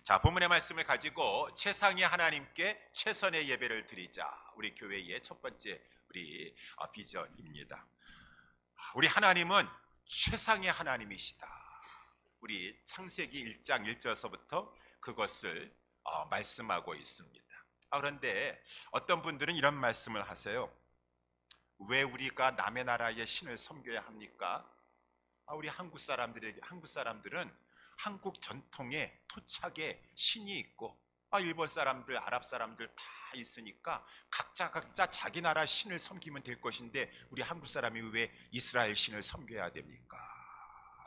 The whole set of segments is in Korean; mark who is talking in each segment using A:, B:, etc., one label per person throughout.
A: 자, 본문의 말씀을 가지고 최상의 하나님께 최선의 예배를 드리자. 우리 교회의 첫 번째 우리 비전입니다. 우리 하나님은 최상의 하나님이시다. 우리 창세기 1장 1절서부터 그것을 말씀하고 있습니다. 그런데 어떤 분들은 이런 말씀을 하세요. 왜 우리가 남의 나라의 신을 섬겨야 합니까? 우리 한국 사람들은 한국 전통의 토착의 신이 있고 일본 사람들, 아랍 사람들 다 있으니까 각자 자기 나라 신을 섬기면 될 것인데 우리 한국 사람이 왜 이스라엘 신을 섬겨야 됩니까?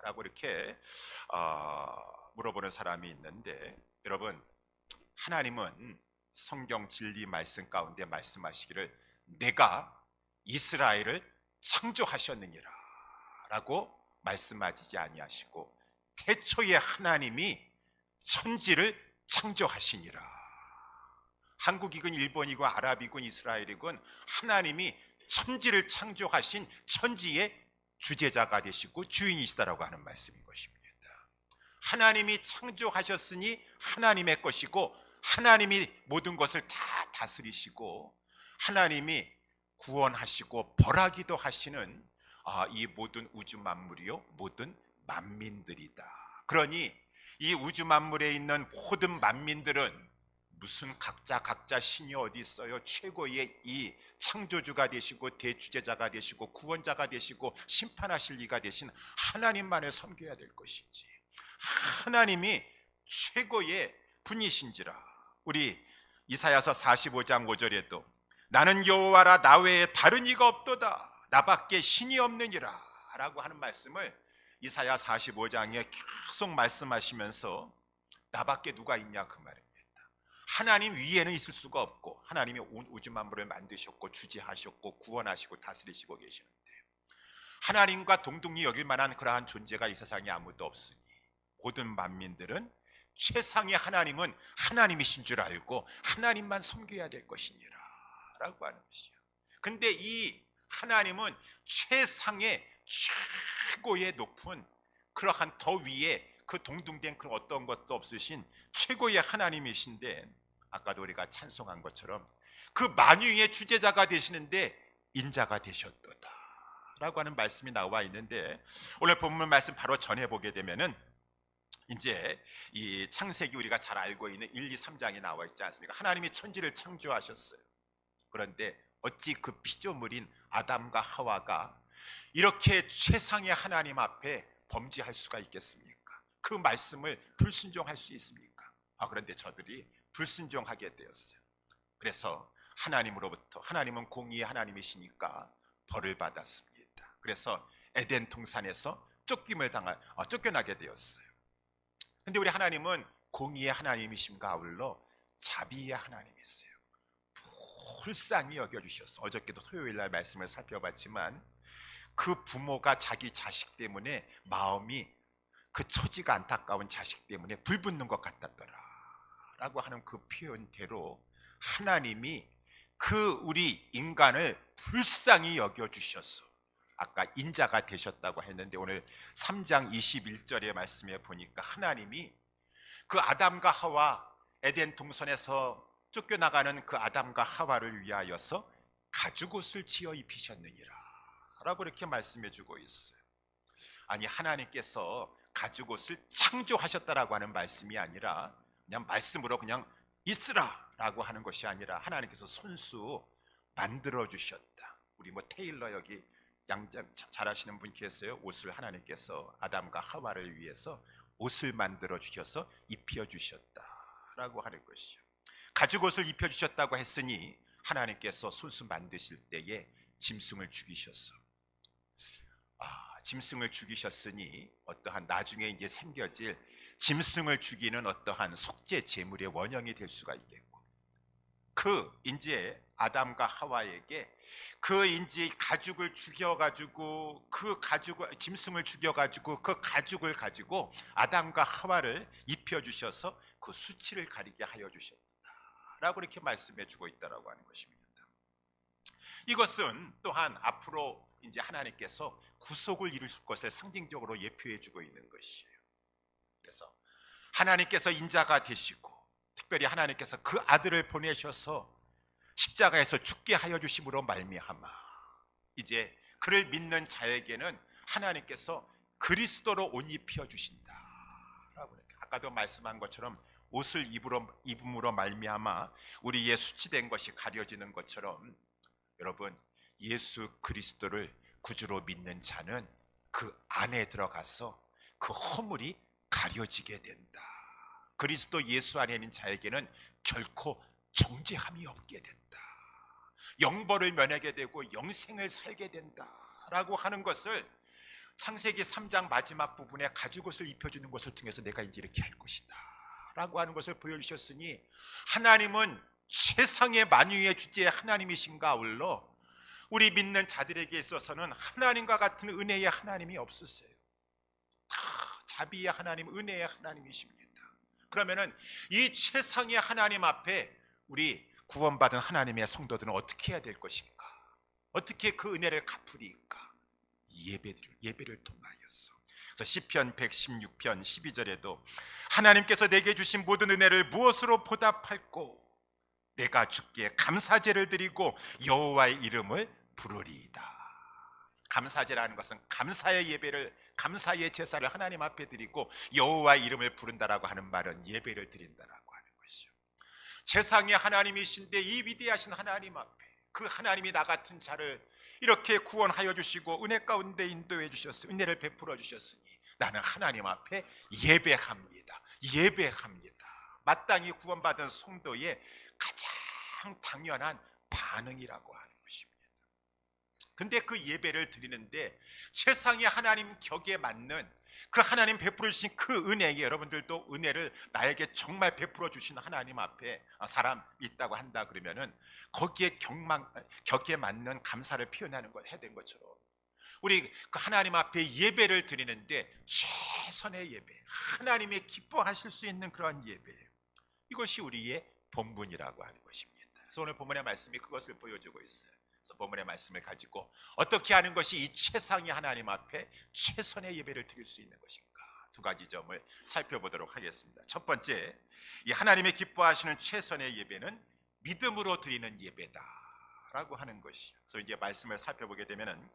A: 라고 이렇게 물어보는 사람이 있는데, 여러분, 하나님은 성경 진리 말씀 가운데 말씀하시기를 내가 이스라엘을 창조하셨느니라 라고 말씀하시지 아니하시고 태초에 하나님이 천지를 창조하시니라. 한국이건 일본이건 아랍이건 이스라엘이건 하나님이 천지를 창조하신 천지의 주재자가 되시고 주인이시다라고 하는 말씀인 것입니다. 하나님이 창조하셨으니 하나님의 것이고 하나님이 모든 것을 다 다스리시고 하나님이 구원하시고 벌하기도 하시는 이 모든 우주 만물이요 모든 만민들이다. 그러니 이 우주 만물에 있는 모든 만민들은 무슨 각자 신이 어디 있어요? 최고의 이 창조주가 되시고 대주제자가 되시고 구원자가 되시고 심판하실 이가 되신 하나님만을 섬겨야 될 것이지, 하나님이 최고의 분이신지라. 우리 이사야서 45장 5절에도 나는 여호와라 나 외에 다른 이가 없도다 나밖에 신이 없느니라 라고 하는 말씀을 이사야 45장에 계속 말씀하시면서 나밖에 누가 있냐 그 말입니다. 하나님 위에는 있을 수가 없고 하나님이 우주 만물을 만드셨고 주재하셨고 구원하시고 다스리시고 계시는데 하나님과 동등히 여길 만한 그러한 존재가 이 세상에 아무도 없으니 모든 만민들은 최상의 하나님은 하나님이신 줄 알고 하나님만 섬겨야 될 것이니라 라고 하는 것이요. 근데 이 하나님은 최상의 최고의 높은 그러한 더 위에 그 동등된 그 어떤 것도 없으신 최고의 하나님이신데 아까도 우리가 찬송한 것처럼 그 만유의 주재자가 되시는데 인자가 되셨도다 라고 하는 말씀이 나와 있는데, 오늘 본문 말씀 바로 전해보게 되면은 이제 이 창세기 우리가 잘 알고 있는 1, 2, 3장이 나와 있지 않습니까? 하나님이 천지를 창조하셨어요. 그런데 어찌 그 피조물인 아담과 하와가 이렇게 최상의 하나님 앞에 범죄할 수가 있겠습니까? 그 말씀을 불순종할 수 있습니까? 그런데 저들이 불순종하게 되었어요. 그래서 하나님으로부터, 하나님은 공의의 하나님이시니까 벌을 받았습니다. 그래서 에덴 동산에서 쫓겨나게 되었어요. 근데 우리 하나님은 공의의 하나님이심과 아울러 자비의 하나님이세요. 불쌍히 여겨주셨어. 어저께도 토요일날 말씀을 살펴봤지만 그 부모가 자기 자식 때문에 마음이 그 처지가 안타까운 자식 때문에 불붙는 것 같았더라 라고 하는 그 표현대로 하나님이 그 우리 인간을 불쌍히 여겨주셔서 아까 인자가 되셨다고 했는데 오늘 3장 21절의 말씀에 보니까 하나님이 그 아담과 하와 에덴 동산에서 쫓겨나가는 그 아담과 하와를 위하여서 가죽옷을 지어 입히셨느니라 라고 이렇게 말씀해 주고 있어요. 아니, 하나님께서 가죽옷을 창조하셨다라고 하는 말씀이 아니라 그냥 말씀으로 그냥 있으라 라고 하는 것이 아니라 하나님께서 손수 만들어 주셨다. 우리 테일러 여기 양장 잘하시는 분 계세요. 옷을 하나님께서 아담과 하와를 위해서 옷을 만들어 주셔서 입혀 주셨다라고 하는 것이요. 가죽옷을 입혀 주셨다고 했으니 하나님께서 손수 만드실 때에 짐승을 죽이셨어. 짐승을 죽이셨으니 어떠한 나중에 이제 생겨질 짐승을 죽이는 어떠한 속죄 제물의 원형이 될 수가 있겠고, 그 이제 아담과 하와에게 그 이제 가죽을 죽여가지고 짐승을 죽여가지고 그 가죽을 가지고 아담과 하와를 입혀주셔서 그 수치를 가리게 하여 주셨다라고 이렇게 말씀해주고 있다라고 하는 것입니다. 이것은 또한 앞으로 이제 하나님께서 구속을 이루실 것을 상징적으로 예표해주고 있는 것이에요. 그래서 하나님께서 인자가 되시고 특별히 하나님께서 그 아들을 보내셔서 십자가에서 죽게 하여 주심으로 말미암아 이제 그를 믿는 자에게는 하나님께서 그리스도로 옷 입혀 주신다 라고. 아까도 말씀한 것처럼 옷을 입음으로 말미암아 우리의 수치된 것이 가려지는 것처럼 여러분, 예수 그리스도를 구주로 믿는 자는 그 안에 들어가서 그 허물이 가려지게 된다. 그리스도 예수 안에 있는 자에게는 결코 정죄함이 없게 된다. 영벌을 면하게 되고 영생을 살게 된다라고 하는 것을 창세기 3장 마지막 부분에 가죽옷을 입혀주는 것을 통해서 내가 이제 이렇게 할 것이다 라고 하는 것을 보여주셨으니, 하나님은 세상의 만유의 주제 하나님이신가 아울러 우리 믿는 자들에게 있어서는 하나님과 같은 은혜의 하나님이 없으세요. 자비의 하나님, 은혜의 하나님이십니다. 그러면은 이 최상의 하나님 앞에 우리 구원받은 하나님의 성도들은 어떻게 해야 될 것인가? 어떻게 그 은혜를 갚으리까? 예배를 통하여서. 그래서 시편 116편 12절에도 하나님께서 내게 주신 모든 은혜를 무엇으로 보답할꼬? 내가 주께 감사제를 드리고 여호와의 이름을 부르리이다. 감사제라는 것은 감사의 예배를, 감사의 제사를 하나님 앞에 드리고 여호와의 이름을 부른다라고 하는 말은 예배를 드린다라고 하는 것이죠. 세상의 하나님이신데 이 위대하신 하나님 앞에 그 하나님이 나 같은 자를 이렇게 구원하여 주시고 은혜 가운데 인도해 주셨으니, 은혜를 베풀어 주셨으니 나는 하나님 앞에 예배합니다. 마땅히 구원받은 성도의 가장 당연한 반응이라고 하는 것입니다. 근데 그 예배를 드리는데 세상의 하나님 격에 맞는 그 하나님 베풀어 주신 그 은혜에, 여러분들도 은혜를 나에게 정말 베풀어 주신 하나님 앞에 사람 있다고 한다 그러면은 거기에 격에 맞는 감사를 표현하는 것 해야 된 것처럼 우리 그 하나님 앞에 예배를 드리는데 최선의 예배, 하나님이 기뻐하실 수 있는 그런 예배, 이것이 우리의 본분이라고 하는 것입니다. 그래서 오늘 본문의 말씀이 그것을 보여주고 있어요. 그래서 본문의 말씀을 가지고 어떻게 하는 것이 이 최상의 하나님 앞에 최선의 예배를 드릴 수 있는 것인가, 두 가지 점을 살펴보도록 하겠습니다. 첫 번째, 이 하나님의 기뻐하시는 최선의 예배는 믿음으로 드리는 예배다라고 하는 것이죠. 그래서 이제 말씀을 살펴보게 되면은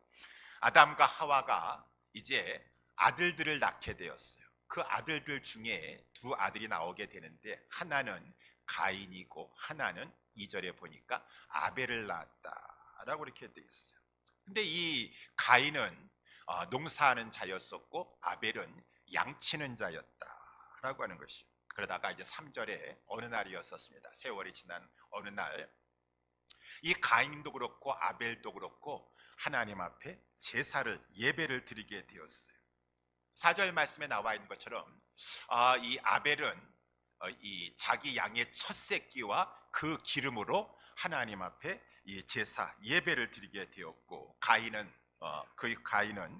A: 아담과 하와가 이제 아들들을 낳게 되었어요. 그 아들들 중에 두 아들이 나오게 되는데 하나는 가인이고 하나는 2절에 보니까 아벨을 낳았다라고 이렇게 되어 있어요. 근데 이 가인은 농사하는 자였었고 아벨은 양치는 자였다라고 하는 것이죠. 그러다가 이제 3절에 어느 날이었었습니다. 세월이 지난 어느 날 이 가인도 그렇고 아벨도 그렇고 하나님 앞에 제사를, 예배를 드리게 되었어요. 4절 말씀에 나와 있는 것처럼 이 아벨은 이 자기 양의 첫 새끼와 그 기름으로 하나님 앞에 이 제사, 예배를 드리게 되었고, 가인은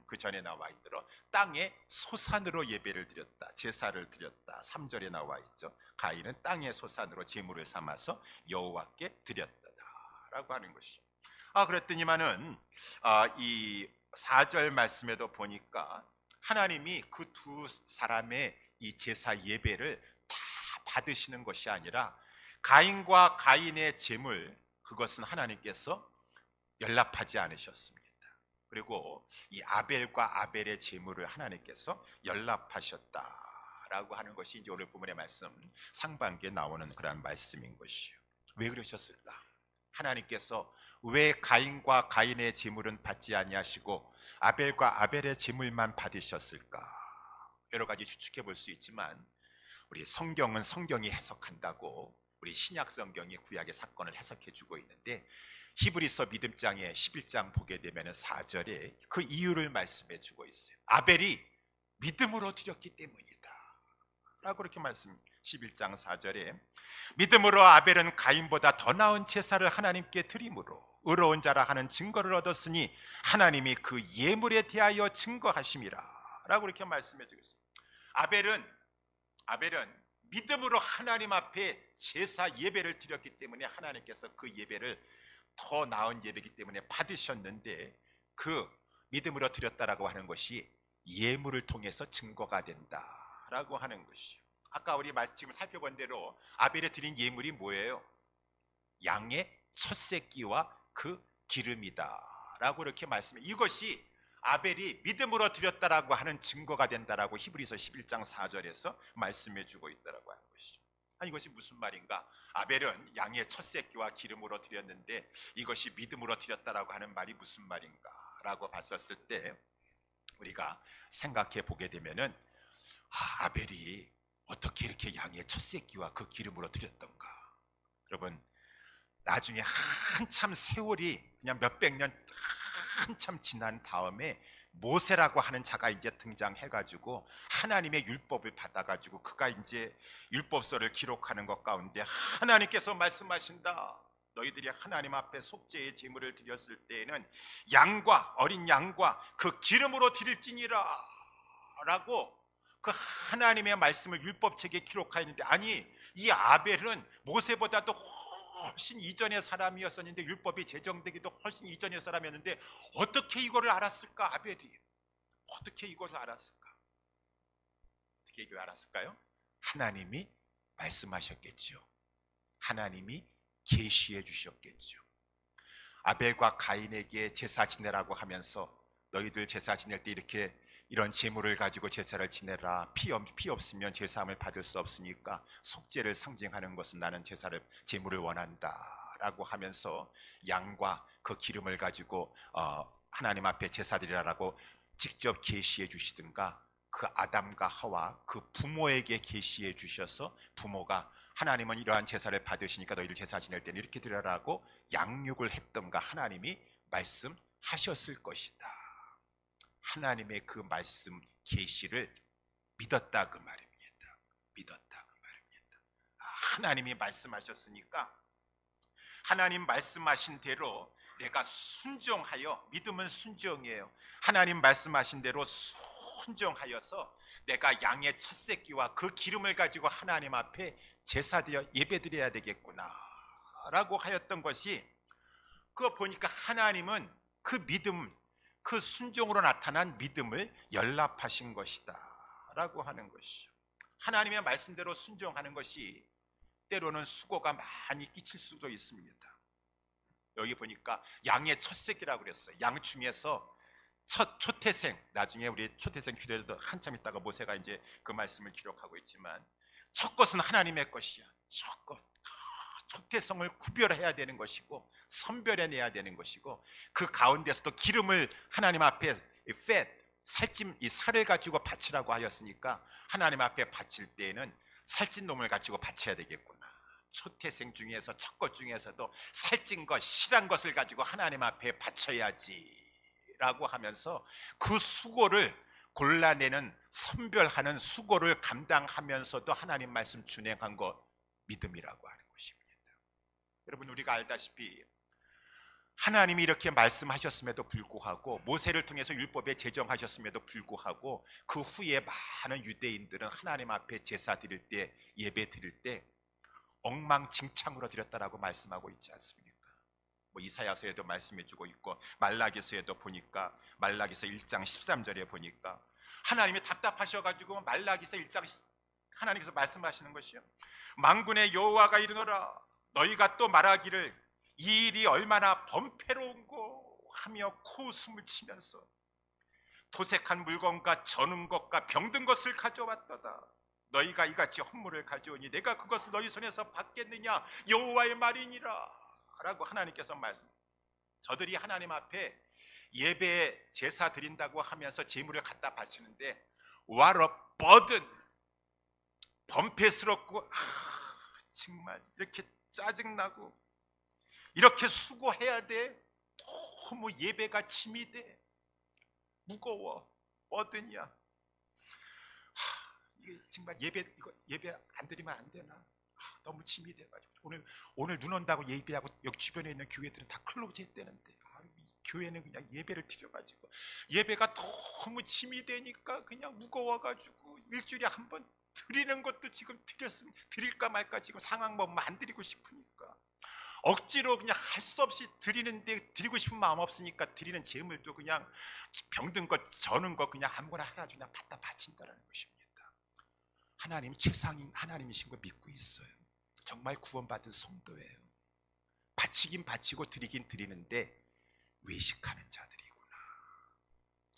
A: 그 전에 나와 있도록 땅의 소산으로 예배를 드렸다, 제사를 드렸다. 3절에 나와 있죠. 가인은 땅의 소산으로 제물을 삼아서 여호와께 드렸다라고 하는 것이죠. 그랬더니만은 이 4절 말씀에도 보니까 하나님이 그 두 사람의 이 제사 예배를 다 받으시는 것이 아니라 가인과 가인의 제물, 그것은 하나님께서 연락하지 않으셨습니다. 그리고 이 아벨과 아벨의 제물을 하나님께서 연락하셨다라고 하는 것이 이제 오늘 본문의 말씀 상반기에 나오는 그런 말씀인 것이요. 왜 그러셨을까? 하나님께서 왜 가인과 가인의 제물은 받지 아니하시고 아벨과 아벨의 제물만 받으셨을까? 여러 가지 추측해 볼 수 있지만 우리 성경은 성경이 해석한다고 우리 신약 성경이 구약의 사건을 해석해 주고 있는데, 히브리서 믿음장의 11장 보게 되면 4절에 그 이유를 말씀해 주고 있어요. 아벨이 믿음으로 드렸기 때문이다 라고 그렇게 말씀, 11장 4절에 믿음으로 아벨은 가인보다 더 나은 제사를 하나님께 드림으로 의로운 자라 하는 증거를 얻었으니 하나님이 그 예물에 대하여 증거하심이라 라고 이렇게 말씀해 주고 있습니다. 아벨은 믿음으로 하나님 앞에 제사 예배를 드렸기 때문에 하나님께서 그 예배를 더 나은 예배이기 때문에 받으셨는데, 그 믿음으로 드렸다라고 하는 것이 예물을 통해서 증거가 된다라고 하는 것이죠. 아까 우리 지금 살펴본 대로 아벨이 드린 예물이 뭐예요? 양의 첫 새끼와 그 기름이다 라고 이렇게 말씀해. 이것이 아벨이 믿음으로 드렸다라고 하는 증거가 된다라고 히브리서 11장 4절에서 말씀해 주고 있다라고 하는 것이죠. 아니, 이것이 무슨 말인가? 아벨은 양의 첫 새끼와 기름으로 드렸는데 이것이 믿음으로 드렸다라고 하는 말이 무슨 말인가 라고 봤었을 때 우리가 생각해 보게 되면은 아벨이 어떻게 이렇게 양의 첫 새끼와 그 기름으로 드렸던가. 여러분, 나중에 한참 세월이 그냥 몇백 년 한참 지난 다음에 모세라고 하는 자가 이제 등장해가지고 하나님의 율법을 받아가지고 그가 이제 율법서를 기록하는 것 가운데 하나님께서 말씀하신다. 너희들이 하나님 앞에 속죄의 제물을 드렸을 때에는 양과 어린 양과 그 기름으로 드릴지니라 라고 그 하나님의 말씀을 율법책에 기록하였는데, 아니, 이 아벨은 모세보다도 훨씬 이전의 사람이었었는데, 율법이 제정되기도 훨씬 이전의 사람이었는데 어떻게 이거를 알았을까? 아벨이 어떻게 이것을 알았을까? 어떻게 이걸 알았을까요? 하나님이 말씀하셨겠죠. 하나님이 계시해 주셨겠죠. 아벨과 가인에게 제사 지내라고 하면서 너희들 제사 지낼 때 이렇게 이런 제물을 가지고 제사를 지내라. 피 없으면 제사함을 받을 수 없으니까 속죄를 상징하는 것은 나는 제물을 원한다 라고 하면서 양과 그 기름을 가지고 하나님 앞에 제사 드리라라고 직접 계시해 주시든가, 그 아담과 하와 그 부모에게 계시해 주셔서 부모가 하나님은 이러한 제사를 받으시니까 너희들 제사 지낼 때는 이렇게 드려라고 양육을 했던가 하나님이 말씀하셨을 것이다. 하나님의 그 말씀 계시를 믿었다 그 말입니다. 믿었다 그 말입니다. 하나님이 말씀하셨으니까 하나님 말씀하신 대로 내가 순종하여, 믿음은 순종이에요. 하나님 말씀하신 대로 순종하여서 내가 양의 첫 새끼와 그 기름을 가지고 하나님 앞에 제사드려 예배드려야 되겠구나 라고 하였던 것이, 그거 보니까 하나님은 그 믿음, 그 순종으로 나타난 믿음을 연락하신 것이다 라고 하는 것이죠. 하나님의 말씀대로 순종하는 것이 때로는 수고가 많이 끼칠 수도 있습니다. 여기 보니까 양의 첫 새끼라고 그랬어요. 양 중에서 초태생, 나중에 우리 초태생 규례도 한참 있다가 모세가 이제 그 말씀을 기록하고 있지만, 첫 것은 하나님의 것이야. 첫 것, 초태성을 구별해야 되는 것이고 선별해내야 되는 것이고, 그 가운데서도 기름을 하나님 앞에 살찜, 이 살을 가지고 바치라고 하였으니까 하나님 앞에 바칠 때에는 살찐 놈을 가지고 바쳐야 되겠구나. 초태생 중에서 첫 것 중에서도 살찐 것, 실한 것을 가지고 하나님 앞에 바쳐야지 라고 하면서 그 수고를 골라내는, 선별하는 수고를 감당하면서도 하나님 말씀 준행한 것, 믿음이라고 하는 것입니다. 여러분, 우리가 알다시피 하나님이 이렇게 말씀하셨음에도 불구하고, 모세를 통해서 율법에 제정하셨음에도 불구하고, 그 후에 많은 유대인들은 하나님 앞에 제사 드릴 때, 예배 드릴 때 엉망진창으로 드렸다라고 말씀하고 있지 않습니까? 이사야서에도 말씀해주고 있고, 말라기서에도 보니까, 말라기서 1장 13절에 보니까 하나님이 답답하셔가지고 말라기서 1장 하나님께서 말씀하시는 것이요, 만군의 여호와가 이르노라, 너희가 또 말하기를 이 일이 얼마나 범패로운고 하며 코웃음을 치면서 도색한 물건과 저는 것과 병든 것을 가져왔도다. 너희가 이같이 헌물을 가져오니 내가 그것을 너희 손에서 받겠느냐, 여호와의 말이니라 라고 하나님께서 말씀. 저들이 하나님 앞에 예배 제사 드린다고 하면서 제물을 갖다 바치는데 what a burden, 범패스럽고 정말 이렇게 짜증나고 이렇게 수고해야 돼. 너무 예배가 짐이 돼. 무거워. 버든이야. 이게 정말 예배 안 드리면 안 되나? 너무 짐이 돼가지고 오늘 눈 온다고 예배하고 여기 주변에 있는 교회들은 다 클로즈 했다는데, 이 교회는 그냥 예배를 드려가지고 예배가 너무 짐이 되니까 그냥 무거워가지고 일주일에 한 번 드리는 것도 지금 드릴까 말까 지금 상황 보면 안 드리고 싶으니까 억지로 그냥 할 수 없이 드리는데, 드리고 싶은 마음 없으니까 드리는 제물도 그냥 병든 것, 저는 것 그냥 아무거나 해가지고 그냥 갖다 바친다라는 것입니다. 하나님 최상인 하나님이신 거 믿고 있어요. 정말 구원받은 성도예요. 바치긴 바치고 드리긴 드리는데 외식하는 자들이구나.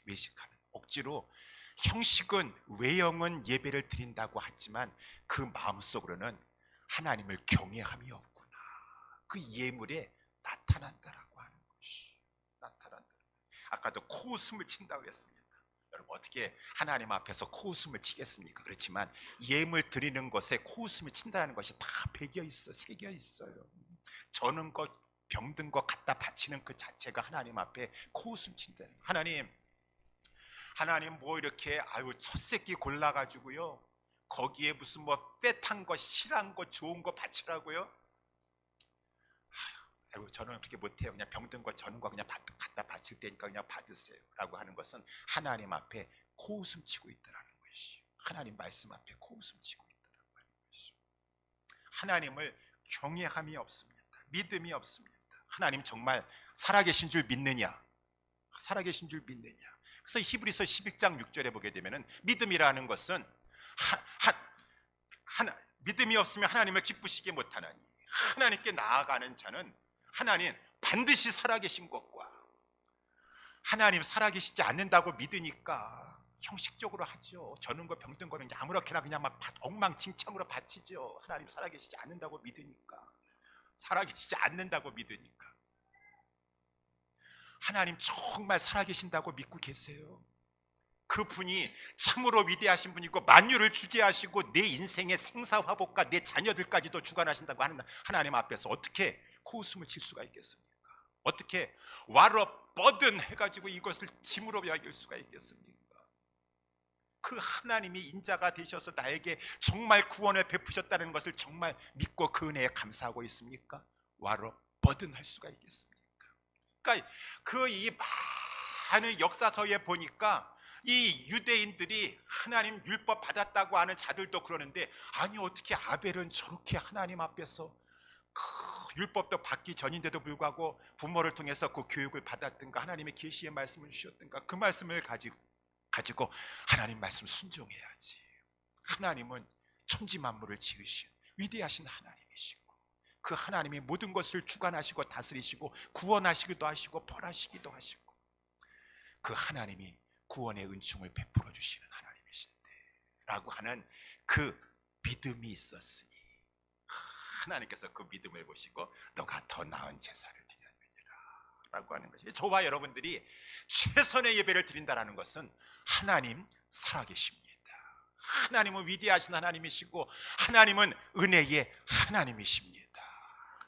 A: 외식하는, 억지로 형식은, 외형은 예배를 드린다고 하지만 그 마음속으로는 하나님을 경외함이 없구나. 그 예물에 나타난다라고 하는 것이 나타난다. 아까도 코웃음을 친다고 했습니다. 여러분, 어떻게 하나님 앞에서 코웃음을 치겠습니까? 그렇지만 예물 드리는 것에 코웃음을 친다는 것이 다 배겨 있어, 새겨 있어요. 저는 것, 병든 것 갖다 바치는 그 자체가 하나님 앞에 코웃음 친다는 거예요. 하나님 뭐 이렇게 첫 새끼 골라가지고요, 거기에 무슨 뭐 빼탄 거, 실한 거, 좋은 거 바치라고요? 저는 그렇게 못해요. 그냥 병든 거, 저는 거 그냥 갖다 바칠 테니까 그냥 받으세요 라고 하는 것은 하나님 앞에 코웃음 치고 있다는 것이, 하나님 말씀 앞에 코웃음 치고 있다는 것이, 하나님을 경외함이 없습니다. 믿음이 없습니다. 하나님 정말 살아계신 줄 믿느냐? 살아계신 줄 믿느냐? 그래서 히브리서 11장 6절에 보게 되면은 믿음이라는 것은 믿음이 없으면 하나님을 기쁘시게 못하나니 하나님께 나아가는 자는 하나님 반드시 살아계신 것과 하나님 살아계시지 않는다고 믿으니까 형식적으로 하죠. 저는 거 병든 거는 아무렇게나 그냥 막 엉망진창으로 바치죠. 하나님 살아계시지 않는다고 믿으니까, 살아계시지 않는다고 믿으니까. 하나님 정말 살아계신다고 믿고 계세요? 그분이 참으로 위대하신 분이고 만유를 주재하시고 내 인생의 생사화복과 내 자녀들까지도 주관하신다고 하는 하나님 앞에서 어떻게 코웃음을 칠 수가 있겠습니까? 어떻게 와러 버든 해가지고 이것을 짐으로 여길 수가 있겠습니까? 그 하나님이 인자가 되셔서 나에게 정말 구원을 베푸셨다는 것을 정말 믿고 그 은혜에 감사하고 있습니까? 와러 버든 할 수가 있겠습니까? 그러니까 그 이 많은 역사서에 보니까 이 유대인들이 하나님 율법 받았다고 하는 자들도 그러는데, 아니 어떻게 아벨은 저렇게 하나님 앞에서 그 율법도 받기 전인데도 불구하고 부모를 통해서 그 교육을 받았든가 하나님의 계시의 말씀을 주셨든가 그 말씀을 가지고 하나님 말씀 순종해야지. 하나님은 천지 만물을 지으신 위대하신 하나님이시고 그 하나님이 모든 것을 주관하시고 다스리시고 구원하시기도 하시고 벌하시기도 하시고 그 하나님이 구원의 은총을 베풀어 주시는 하나님이신데 라고 하는 그 믿음이 있었으니 하나님께서 그 믿음을 보시고 너가 더 나은 제사를 드렸느니라 라고 하는 것이죠. 저와 여러분들이 최선의 예배를 드린다는 것은 하나님 살아계십니다. 하나님은 위대하신 하나님이시고 하나님은 은혜의 하나님이십니다.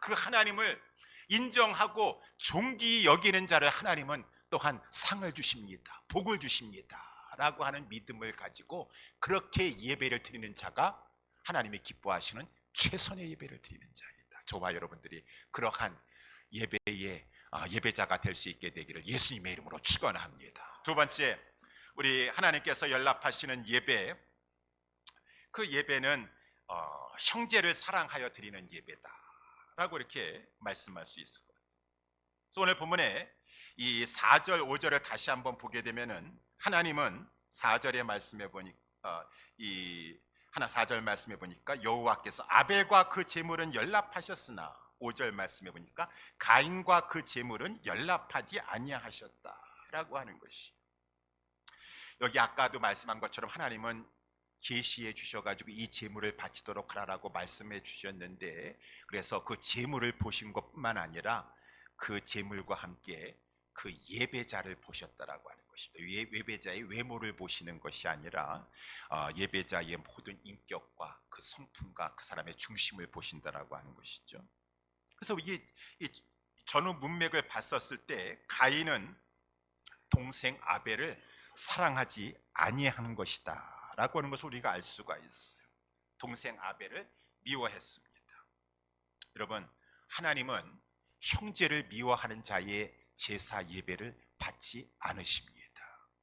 A: 그 하나님을 인정하고 존귀 여기는 자를 하나님은 또한 상을 주십니다. 복을 주십니다 라고 하는 믿음을 가지고 그렇게 예배를 드리는 자가 하나님이 기뻐하시는 최선의 예배를 드리는 자이다. 저와 여러분들이 그러한 예배의 예배자가 될 수 있게 되기를 예수님의 이름으로 축원합니다. 두 번째, 우리 하나님께서 연락하시는 예배, 그 예배는 형제를 사랑하여 드리는 예배다라고 이렇게 말씀할 수 있을 것 같아요. 그래서 오늘 본문에 이 4절 5절을 다시 한번 보게 되면은 하나님은 4절의 말씀해 보니까 4절 말씀해 보니까 여호와께서 아벨과 그 제물은 연락하셨으나 5절 말씀해 보니까 가인과 그 제물은 연락하지 아니하셨다라고 하는 것이, 여기 아까도 말씀한 것처럼 하나님은 계시해 주셔가지고 이 제물을 바치도록 하라고 말씀해 주셨는데, 그래서 그 제물을 보신 것뿐만 아니라 그 제물과 함께 그 예배자를 보셨다라고 하는 것입니다. 예배자의 외모를 보시는 것이 아니라 예배자의 모든 인격과 그 성품과 그 사람의 중심을 보신다라고 하는 것이죠. 그래서 이 전후 문맥을 봤었을 때 가인은 동생 아벨을 사랑하지 아니하는 것이다 라고 하는 것을 우리가 알 수가 있어요. 동생 아벨을 미워했습니다. 여러분, 하나님은 형제를 미워하는 자의 제사 예배를 받지 않으십니다.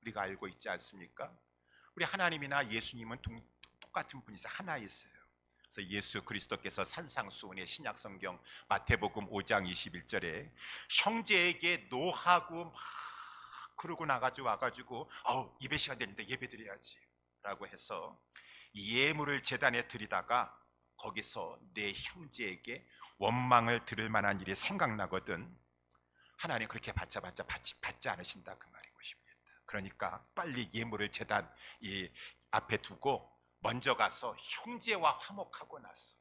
A: 우리가 알고 있지 않습니까? 우리 하나님이나 예수님은 똑같은 분이세요. 하나이세요. 그래서 예수 그리스도께서 산상수훈의 신약성경 마태복음 5장 21절에 형제에게 노하고 막 그러고 와가지고 예배 시간 되는데 예배 드려야지 라고 해서 예물을 제단에 드리다가 거기서 내 형제에게 원망을 들을 만한 일이 생각나거든 하나님 그렇게 받지 않으신다 그 말인 것입니다. 그러니까 빨리 예물을 제단 이 앞에 두고 먼저 가서 형제와 화목하고 나서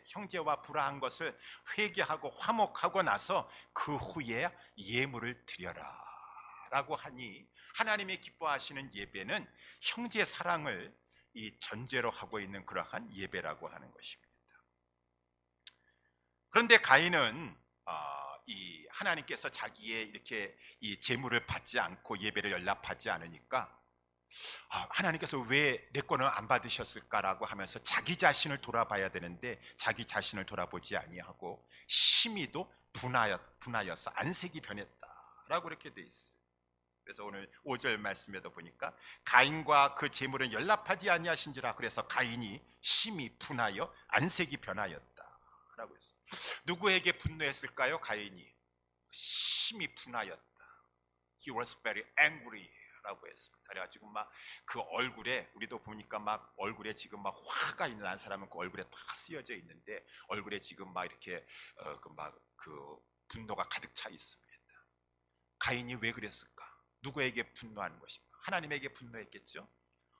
A: 형제와 불화한 것을 회개하고 화목하고 나서 그 후에 예물을 드려라 라고 하니 하나님이 기뻐하시는 예배는 형제 사랑을 이 전제로 하고 있는 그러한 예배라고 하는 것입니다. 그런데 가인은 이 하나님께서 자기의 이렇게 이 제물을 받지 않고 예배를 연락하지 않으니까 하나님께서 왜 내 거는 안 받으셨을까라고 하면서 자기 자신을 돌아봐야 되는데 자기 자신을 돌아보지 아니하고 심히도 분하여서 안색이 변했다라고 이렇게 돼 있어요. 그래서 오늘 5절 말씀에도 보니까 가인과 그 제물은 연락하지 아니하신지라 그래서 가인이 심히 분하여 안색이 변하였다라고 했어요. 누구에게 분노했을까요? 가인이 심히 분하였다. He was very angry 라고 했습니다. 그래가지고 막 그 얼굴에 우리도 보니까 막 얼굴에 지금 막 화가 있는 한 사람은 그 얼굴에 다 쓰여져 있는데 얼굴에 지금 막 이렇게 그 분노가 가득 차 있습니다. 가인이 왜 그랬을까? 누구에게 분노하는 것입니까? 하나님에게 분노했겠죠.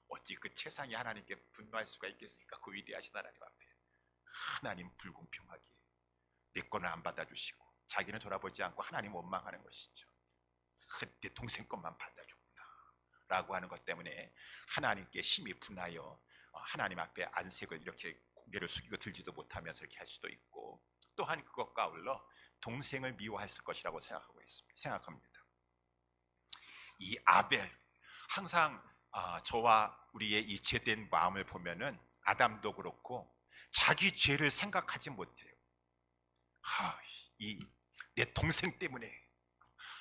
A: 어찌 그 세상이 하나님께 분노할 수가 있겠습니까? 그 위대하신 하나님 앞에 하나님 불공평하게 내 거는 안 받아주시고 자기는 돌아보지 않고 하나님 원망하는 것이죠. 내 동생 것만 받아줬구나 라고 하는 것 때문에 하나님께 심히 분하여 하나님 앞에 안색을 이렇게 고개를 숙이고 들지도 못하면서 이렇게 할 수도 있고 또한 그것과 아울러 동생을 미워했을 것이라고 생각합니다. 이 아벨 항상 저와 우리의 이 죄된 마음을 보면은 아담도 그렇고 자기 죄를 생각하지 못해요. 이 내 동생 때문에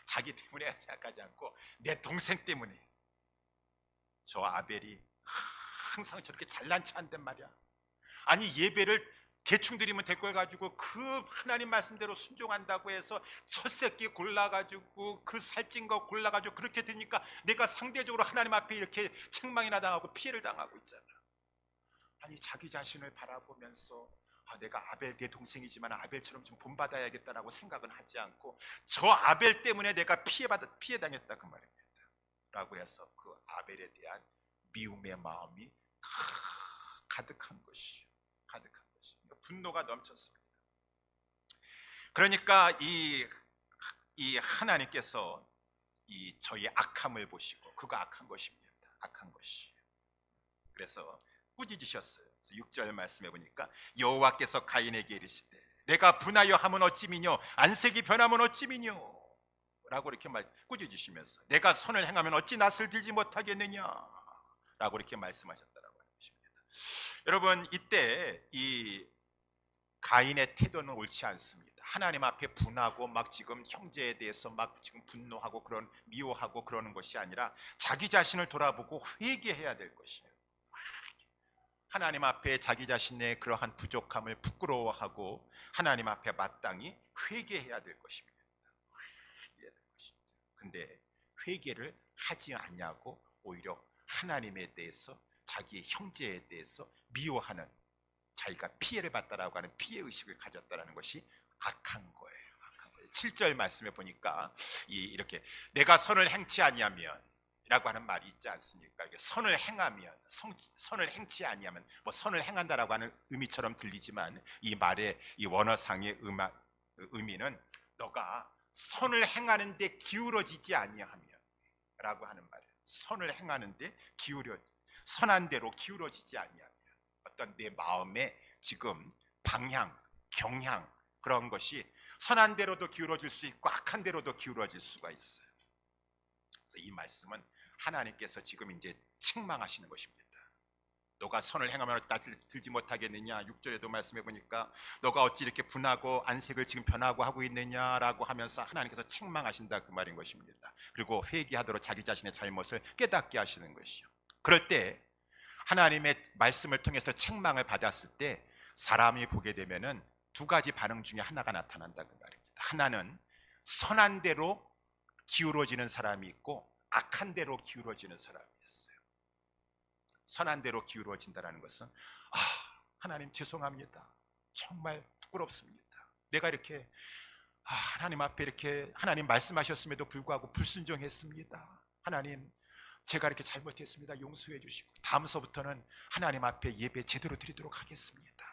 A: 자기 때문에 생각하지 않고 내 동생 때문에 저 아벨이 항상 저렇게 잘난 체한단 말이야. 아니 예배를 대충 드리면 될 걸 가지고 그 하나님 말씀대로 순종한다고 해서 첫 새끼 골라가지고 그 살찐 거 골라가지고 그렇게 되니까 내가 상대적으로 하나님 앞에 이렇게 책망이나 당하고 피해를 당하고 있잖아. 아니 자기 자신을 바라보면서 내가 아벨 내 동생이지만 아벨처럼 좀 본받아야겠다라고 생각은 하지 않고 저 아벨 때문에 내가 피해 당했다 그 말입니다 라고 해서 그 아벨에 대한 미움의 마음이 가득한 것이요. 분노가 넘쳤습니다. 그러니까 이 하나님께서 이 저희의 악함을 보시고 그거 악한 것입니다. 악한 것이. 그래서 꾸짖으셨어요. 6절 말씀해 보니까 여호와께서 가인에게 이르시되 내가 분하여 함은 어찌미뇨 안색이 변하면 어찌미뇨 라고 이렇게 꾸짖으시면서 내가 선을 행하면 어찌 낯을 들지 못하겠느냐 라고 이렇게 말씀하셨다라고 하는 것입니다. 여러분 이때 이 가인의 태도는 옳지 않습니다. 하나님 앞에 분하고 막 지금 형제에 대해서 막 지금 분노하고 그런 미워하고 그러는 것이 아니라 자기 자신을 돌아보고 회개해야 될 것이에요. 하나님 앞에 자기 자신의 그러한 부족함을 부끄러워하고 하나님 앞에 마땅히 회개해야 될 것입니다. 근데 회개를 하지 않냐고 오히려 하나님에 대해서 자기의 형제에 대해서 미워하는 자기가 피해를 봤다라고 하는 피해의식을 가졌다는 것이 악한 거예요. 7절 말씀에 보니까 이렇게 내가 선을 행치 아니하면 라고 하는 말이 있지 않습니까? 선을 행하면 선을 행치 아니하면 뭐 선을 행한다라고 하는 의미처럼 들리지만 이 말의 이 원어상의 의미는 너가 선을 행하는데 기울어지지 아니하면 라고 하는 말이에요. 선을 행하는데 선한 대로 기울어지지 아니하면 어떤 내 마음의 지금 방향, 경향 그런 것이 선한 대로도 기울어질 수 있고 악한 대로도 기울어질 수가 있어요. 그래서 이 말씀은 하나님께서 지금 이제 책망하시는 것입니다. 너가 선을 행하면 낯을 들지 못하겠느냐. 6절에도 말씀해 보니까 너가 어찌 이렇게 분하고 안색을 지금 변하고 하고 있느냐라고 하면서 하나님께서 책망하신다 그 말인 것입니다. 그리고 회개하도록 자기 자신의 잘못을 깨닫게 하시는 것이요. 그럴 때 하나님의 말씀을 통해서 책망을 받았을 때 사람이 보게 되면은 두 가지 반응 중에 하나가 나타난다 그 말입니다. 하나는 선한 대로 기울어지는 사람이 있고 악한 대로 기울어지는 사람이 있어요. 선한 대로 기울어진다는 것은 하나님 죄송합니다. 정말 부끄럽습니다. 내가 이렇게 하나님 앞에 이렇게 하나님 말씀하셨음에도 불구하고 불순종했습니다. 하나님 제가 이렇게 잘못했습니다. 용서해 주시고 다음서부터는 하나님 앞에 예배 제대로 드리도록 하겠습니다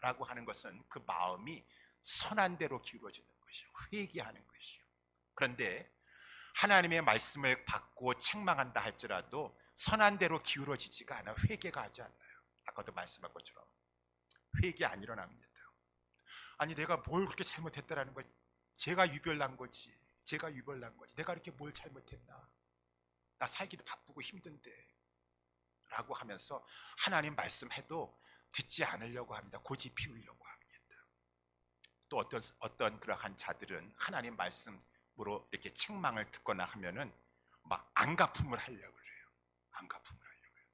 A: 라고 하는 것은 그 마음이 선한 대로 기울어지는 것이요, 회개하는 것이요. 그런데 하나님의 말씀을 받고 책망한다 할지라도 선한 대로 기울어지지가 않아 회개가 하지 않아요. 아까도 말씀한 것처럼 회개 안 일어납니다. 아니 내가 뭘 그렇게 잘못했다라는 걸, 제가 유별난 거지, 내가 이렇게 뭘 잘못했나, 나 살기도 바쁘고 힘든데 라고 하면서 하나님 말씀해도 듣지 않으려고 합니다. 고집 피우려고 합니다. 또 어떤 그러한 자들은 하나님 말씀으로 이렇게 책망을 듣거나 하면은 막 안가품을 하려고 그래요. 안가품을 하려고 해요.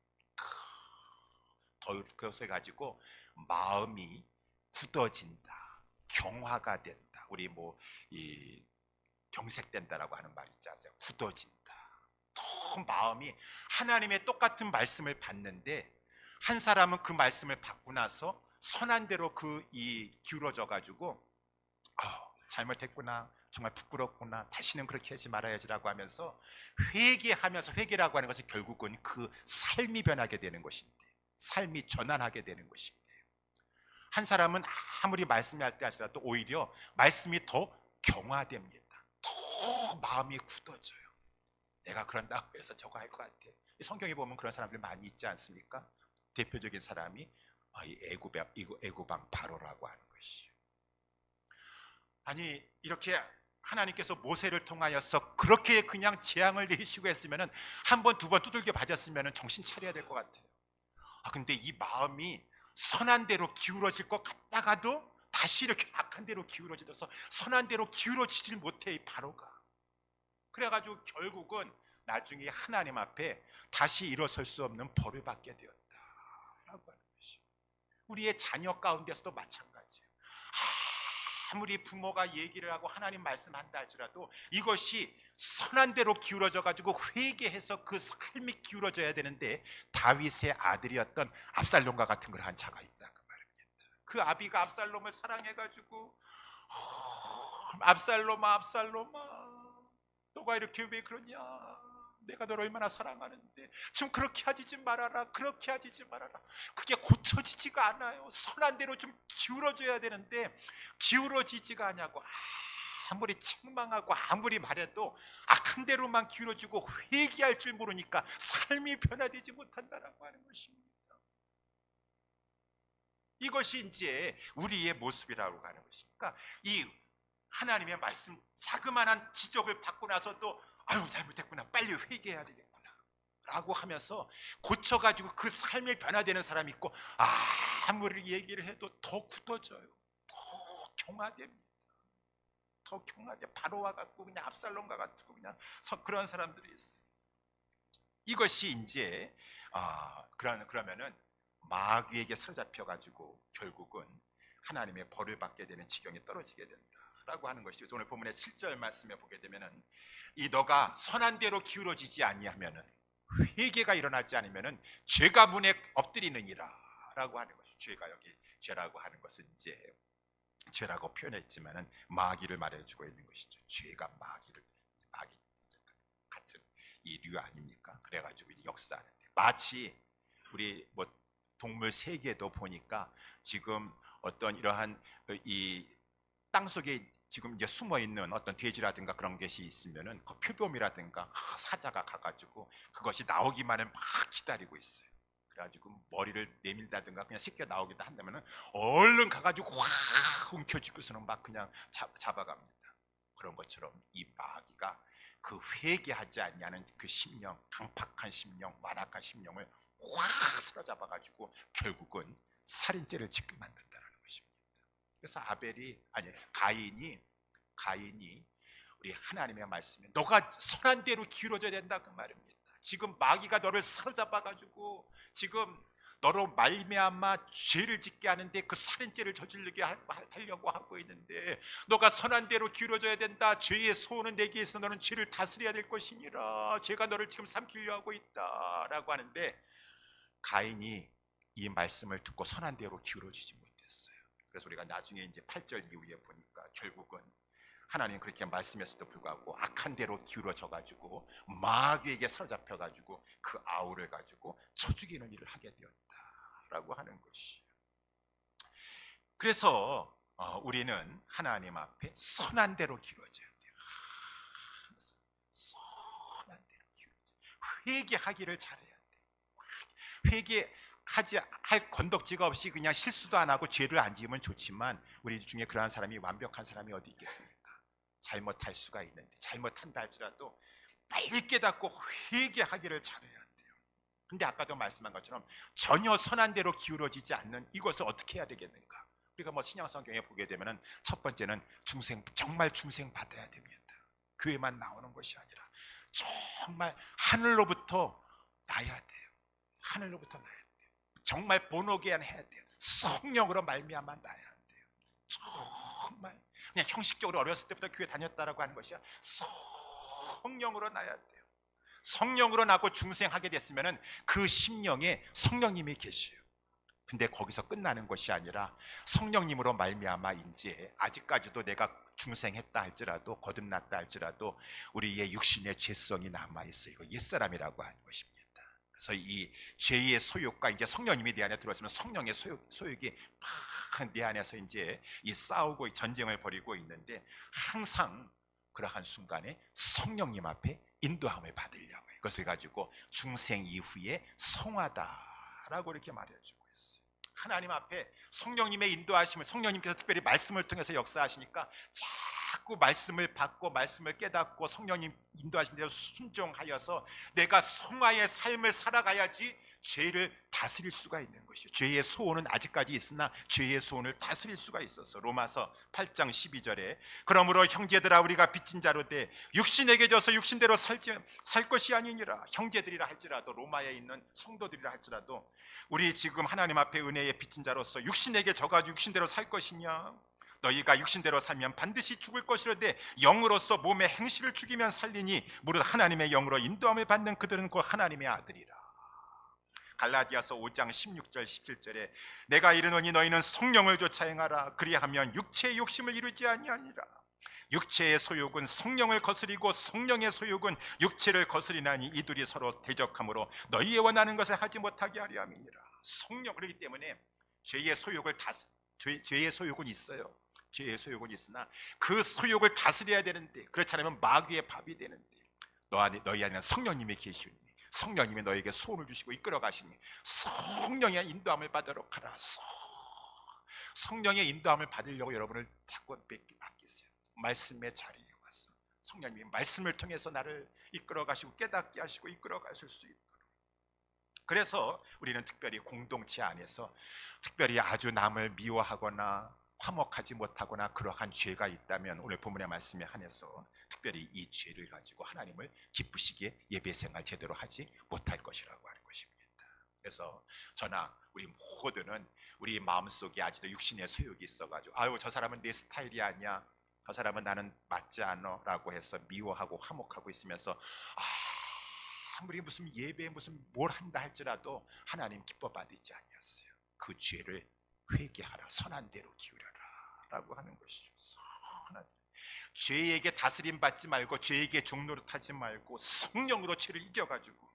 A: 더 그것을 가지고 마음이 굳어진다, 경화가 된다. 우리 이 경색된다라고 하는 말 있지 않아요? 굳어진다. 더 마음이 하나님의 똑같은 말씀을 받는데 한 사람은 그 말씀을 받고 나서 선한 대로 기울어져 가지고 잘못했구나, 정말 부끄럽구나, 다시는 그렇게 하지 말아야지라고 하면서 회개하면서, 회개라고 하는 것은 결국은 그 삶이 변하게 되는 것인데, 삶이 전환하게 되는 것인데, 한 사람은 아무리 말씀할 때 하시라도 오히려 말씀이 더 경화됩니다. 더 마음이 굳어져요. 내가 그런다고 해서 저거 할 것 같아. 성경에 보면 그런 사람들 많이 있지 않습니까? 대표적인 사람이 이 애고방 바로라고 하는 것이에요. 아니 이렇게 하나님께서 모세를 통하여서 그렇게 그냥 재앙을 내리시고 했으면은 한 번, 두 번 두들겨 맞았으면은 정신 차려야 될 것 같아요. 근데 이 마음이 선한 대로 기울어질 것 같다가도 다시 이렇게 악한 대로 기울어져서 선한 대로 기울어지질 못해, 이 바로가. 그래가지고 결국은 나중에 하나님 앞에 다시 일어설 수 없는 벌을 받게 되었다라고 하는 것이죠. 우리의 자녀 가운데서도 마찬가지예요. 아무리 부모가 얘기를 하고 하나님 말씀한다 할지라도 이것이 선한 대로 기울어져 가지고 회개해서 그 삶이 기울어져야 되는데, 다윗의 아들이었던 압살롬과 같은 걸 한 자가 있다 그 말입니다. 그 아비가 압살롬을 사랑해 가지고 압살롬아 너가 이렇게 왜 그러냐, 내가 너를 얼마나 사랑하는데 좀 그렇게 하지 말아라, 그렇게 하지 말아라. 그게 고쳐지지가 않아요. 선한 대로 좀 기울어져야 되는데 기울어지지가 않냐고. 아무리 책망하고 아무리 말해도 악한 대로만 기울어지고 회개할 줄 모르니까 삶이 변화되지 못한다라고 하는 것입니다. 이것이 이제 우리의 모습이라고 하는 것이니까, 이 하나님의 말씀 자그마한 지적을 받고 나서도 잘못했구나, 빨리 회개해야 되겠구나 라고 하면서 고쳐가지고 그 삶이 변화되는 사람이 있고, 아무리 얘기를 해도 더 굳어져요. 더 경화됩니다. 더 경화돼. 바로와 같고 그냥 압살롬과 같고 그냥 그런 사람들이 있어요. 이것이 이제 그러면은 마귀에게 사로잡혀가지고 결국은 하나님의 벌을 받게 되는 지경에 떨어지게 된다라고 하는 것이죠. 오늘 본문의 7절 말씀에 보게 되면은 너가 선한 대로 기울어지지 아니하면은, 회개가 일어나지 않으면은 죄가 문에 엎드리느니라라고 하는 것이죠. 죄가, 여기 죄라고 하는 것은 이제 죄라고 표현했지만은 마귀를 말해주고 있는 것이죠. 죄가 마귀 같은 이 류 아닙니까? 그래가지고 역사하는데, 마치 우리 동물 세계도 보니까 지금 어떤 이러한 이 땅속에 지금 이제 숨어 있는 어떤 돼지라든가 그런 것이 있으면은 그 표범이라든가 사자가 가가지고 그것이 나오기만을 막 기다리고 있어요. 그래가지고 머리를 내밀다든가 그냥 새끼가 나오기도 한다면은 얼른 가가지고 확 움켜쥐고서는 막 그냥 잡아갑니다. 그런 것처럼 이 마귀가 그 회개하지 않냐는 그 심령, 강팍한 심령, 완악한 심령을 확 사로잡아가지고 결국은 살인죄를 짓게 만든다는 것입니다. 그래서 가인이 우리 하나님의 말씀에 너가 선한 대로 기울어져야 된다 그 말입니다. 지금 마귀가 너를 사로잡아가지고 지금 너로 말미암아 죄를 짓게 하는데, 그 살인죄를 저지르게 하려고 하고 있는데, 너가 선한 대로 기울어져야 된다. 죄의 소원은 내게 있어 너는 죄를 다스려야 될 것이니라. 죄가 너를 지금 삼키려 하고 있다라고 하는데, 가인이 이 말씀을 듣고 선한 대로 기울어지지 못했어요. 그래서 우리가 나중에 이제 8절 이후에 보니까 결국은 하나님 그렇게 말씀했을도 불구하고 악한 대로 기울어져 가지고 마귀에게 사로잡혀 가지고 그 아우를 가지고 쳐 죽이는 일을 하게 되었다라고 하는 것이. 그래서 우리는 하나님 앞에 선한 대로 기울어져야 돼요. 선한 대로 기울어져. 회개하기를 잘해야 돼요. 회개하지 할 건덕지가 없이 그냥 실수도 안 하고 죄를 안 지으면 좋지만 우리 중에 그러한 사람이 완벽한 사람이 어디 있겠습니까? 잘못할 수가 있는데 잘못한다 할지라도 빨리 깨닫고 회개하기를 잘해야 돼요. 근데 아까도 말씀한 것처럼 전혀 선한 대로 기울어지지 않는 이것을 어떻게 해야 되겠는가? 우리가 뭐 신약 성경에 보게 되면은 첫 번째는 정말 중생 받아야 됩니다. 교회만 나오는 것이 아니라 정말 하늘로부터 나야 돼요. 하늘로부터 나야 돼요. 정말 본어게인 해야 돼요. 성령으로 말미암아 나야 돼요. 정말 그냥 형식적으로 어렸을 때부터 교회 다녔다라고 하는 것이야. 성령으로 나야 돼요. 성령으로 나고 중생하게 됐으면은 그 심령에 성령님이 계셔요. 근데 거기서 끝나는 것이 아니라 성령님으로 말미암아 이제 아직까지도 내가 중생했다 할지라도 거듭났다 할지라도 우리의 육신의 죄성이 남아있어요. 이거 옛사람이라고 하는 것입니다. 그래서 이 죄의 소욕과 이제 성령님이 내 안에 들어왔으면 성령의 소욕이 막 내 안에서 이제 이 싸우고 전쟁을 벌이고 있는데 항상 그러한 순간에 성령님 앞에 인도함을 받으려고 해요. 그것을 가지고 중생 이후에 성화다라고 이렇게 말해주고 있어요. 하나님 앞에 성령님의 인도하심을, 성령님께서 특별히 말씀을 통해서 역사하시니까 자꾸 말씀을 받고 말씀을 깨닫고 성령님 인도하신 대로 순종하여서 내가 성화의 삶을 살아가야지 죄를 다스릴 수가 있는 것이죠. 죄의 소원은 아직까지 있으나 죄의 소원을 다스릴 수가 있어서 로마서 8장 12절에 그러므로 형제들아 우리가 빚진 자로 돼 육신에게 져서 육신대로 살 것이 아니니라. 형제들이라 할지라도 로마에 있는 성도들이라 할지라도 우리 지금 하나님 앞에 은혜의 빚진 자로서 육신에게 져가지고 육신대로 살 것이냐? 너희가 육신대로 살면 반드시 죽을 것이로되 영으로서 몸의 행실을 죽이면 살리니 무릇 하나님의 영으로 인도함을 받는 그들은 곧 하나님의 아들이라. 갈라디아서 5장 16절 17절에 내가 이르노니 너희는 성령을 좇아 행하라. 그리하면 육체의 욕심을 이루지 아니하니라. 육체의 소욕은 성령을 거스리고 성령의 소욕은 육체를 거스리나니 이둘이 서로 대적하므로 너희의 원하는 것을 하지 못하게 하려 함이니라. 성령, 그렇기 때문에 죄의 소욕은 있어요. 죄의 소욕은 있으나 그 소욕을 다스려야 되는데 그렇지 않으면 마귀의 밥이 되는데 너희 안에는 성령님이 계시니 성령님이 너에게 소원을 주시고 이끌어 가시니 성령의 인도함을 받도록 하라. 성령의 인도함을 받으려고 여러분을 자꾸 맡기세요. 말씀의 자리에 와서 성령님이 말씀을 통해서 나를 이끌어 가시고 깨닫게 하시고 이끌어 가실 수 있도록. 그래서 우리는 특별히 공동체 안에서 특별히 아주 남을 미워하거나 화목하지 못하거나 그러한 죄가 있다면 오늘 본문의 말씀에 한해서 특별히 이 죄를 가지고 하나님을 기쁘시게 예배생활 제대로 하지 못할 것이라고 하는 것입니다. 그래서 저나 우리 모두는 우리 마음속에 아직도 육신의 소욕이 있어가지고 아유 저 사람은 내 스타일이 아니야, 저 사람은 나는 맞지 않아 라고 해서 미워하고 화목하고 있으면서 아무리 무슨 예배에 무슨 뭘 한다 할지라도 하나님 기뻐 받지 아니었어요. 그 죄를 회개하라, 선한 대로 기울여라 라고 하는 것이죠. 선한 대로. 죄에게 다스림 받지 말고 죄에게 종노릇하지 말고 성령으로 죄를 이겨가지고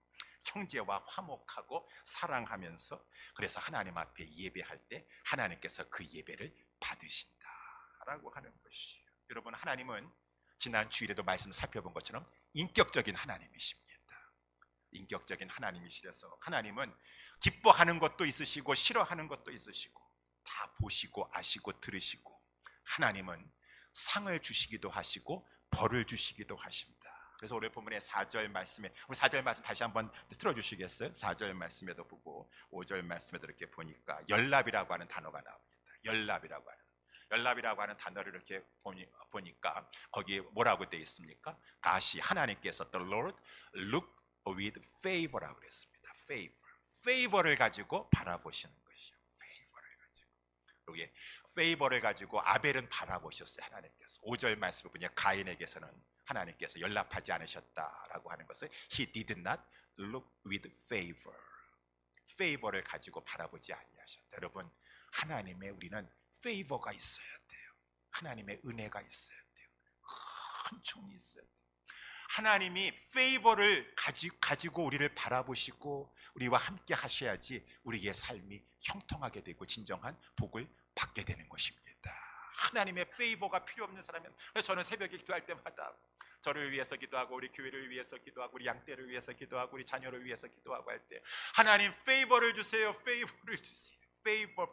A: 형제와 화목하고 사랑하면서 그래서 하나님 앞에 예배할 때 하나님께서 그 예배를 받으신다라고 하는 것이에요. 여러분, 하나님은 지난 주일에도 말씀 살펴본 것처럼 인격적인 하나님이십니다. 인격적인 하나님이시라서 하나님은 기뻐하는 것도 있으시고 싫어하는 것도 있으시고 다 보시고 아시고 들으시고 하나님은 상을 주시기도 하시고 벌을 주시기도 하십니다. 그래서 오늘 본문의 4절 말씀에 우리 4절 말씀 다시 한번 틀어주시겠어요? 4절 말씀에도 보고 5절 말씀에도 이렇게 보니까 연랍이라고 하는 단어가 나옵니다. 연랍이라고 하는 단어를 이렇게 보니까 거기에 뭐라고 되어 있습니까? 다시 하나님께서 The Lord look with favor라고 그랬습니다. favor를 가지고 바라보시는 것이요. favor를 가지고 여기 favor를 가지고 아벨은 바라보셨어요. 하나님께서 5절 말씀을 보니 가인에게서는 하나님께서 연락하지 않으셨다라고 하는 것을 He did not look with favor. 페이버를 가지고 바라보지 아니하셨다. 여러분, 하나님의 우리는 페이버가 있어야 돼요. 하나님의 은혜가 있어야 돼요. 큰 총이 있어야 돼요. 하나님이 페이버를 가지고 우리를 바라보시고 우리와 함께 하셔야지 우리의 삶이 형통하게 되고 진정한 복을 받게 되는 것입니다. 하나님의 페이버가 필요 없는 사람은, 그래서 저는 새벽에 기도할 때마다 저를 위해서 기도하고 우리 교회를 위해서 기도하고 우리 양떼를 위해서 기도하고 우리 자녀를 위해서 기도하고 할 때 하나님 페이버를 주세요, 페이버를 주세요.